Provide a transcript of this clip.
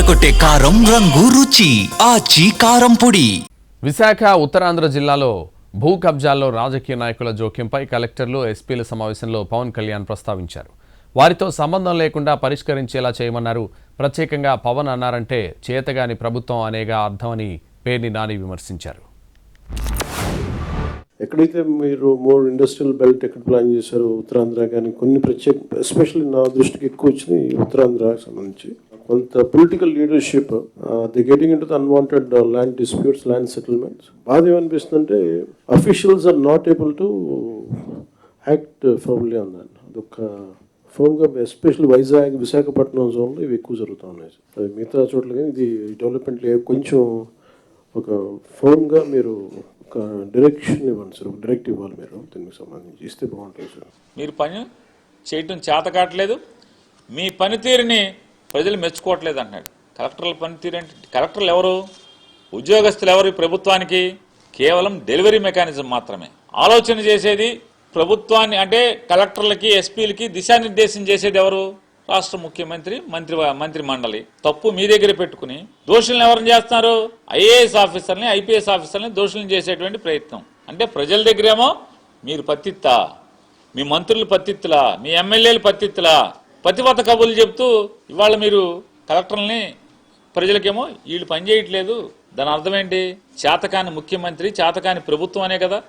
అదరగొట్టే కారం రంగు రుచి ఆచి కారం పొడి. విశాఖ ఉత్తరాంధ్ర జిల్లాలో భూ కబ్జాల్లో రాజకీయ నాయకుల జోక్యంపై కలెక్టర్లు ఎస్పీల సమావేశంలో పవన్ కళ్యాణ్ ప్రస్తావించారు. వారితో సంబంధం లేకుండా పరిష్కరించేలా చేయమన్నారు. ప్రత్యేకంగా పవన్ అన్నారంటే చేతగాని ప్రభుత్వం అనేగా అర్థమని పేర్ని నాని విమర్శించారు. ఎక్కడైతే మీరు మోర్ ఇండస్ట్రియల్ బెల్ట్ ఎక్కడ ప్లాన్ చేశారో ఉత్తరాంధ్ర కానీ కొన్ని ప్రత్యేక ఎస్పెషల్లీ నా దృష్టికి ఎక్కువ వచ్చింది ఉత్తరాంధ్రకు సంబంధించి కొంత political leadership the getting into the unwanted land disputes, land settlements. బాధ ఏమనిపిస్తుందంటే officials are not able to act firmly on that. అదొక ఫర్మ్గా ఎస్పెషల్లీ వైజాగ్, విశాఖపట్నం జోన్లో ఇవి ఎక్కువ జరుగుతూ ఉన్నాయి. అది మిగతా చోట్ల కానీ ఇది డెవలప్మెంట్ కొంచెం ఒక ఫర్మ్గా మీరు ఒక డైరెక్షన్ ఇవ్వండి సార్, ఒక డైరెక్ట్ ఇవ్వాలి మీరు దీనికి సంబంధించి ఇస్తే బాగుంటుంది సార్. మీరు పని చేయటం చేత కావట్లేదు, మీ పనితీరుని ప్రజలు మెచ్చుకోవట్లేదు అంటున్నాడు. కలెక్టర్ల పనితీరు అంటే కలెక్టర్లు ఎవరు? ఉద్యోగస్తులు ఎవరు? ప్రభుత్వానికి కేవలం డెలివరీ మెకానిజం మాత్రమే. ఆలోచన చేసేది ప్రభుత్వాన్ని అంటే కలెక్టర్లకి, ఎస్పీలకి దిశానిర్దేశం చేసేది ఎవరు? రాష్ట్ర ముఖ్యమంత్రి, మంత్రి మండలి. తప్పు మీ దగ్గర పెట్టుకుని దోషులను ఎవరిని చేస్తున్నారు? ఐఏఎస్ ఆఫీసర్ని, ఐపీఎస్ ఆఫీసర్ని దోషులను చేసేటువంటి ప్రయత్నం. అంటే ప్రజల దగ్గరేమో మీరు పత్తిత్తా, మీ మంత్రులు పత్తిత్తులా, మీ ఎమ్మెల్యేలు పత్తిత్తులా, పతివత కబుర్లు చెప్తూ ఇవాళ మీరు కలెక్టర్లని ప్రజలకేమో వీళ్ళు పనిచేయట్లేదు. దాని అర్థం ఏంటి? చేతకాని ముఖ్యమంత్రి, చేతకాని ప్రభుత్వం అనే కదా.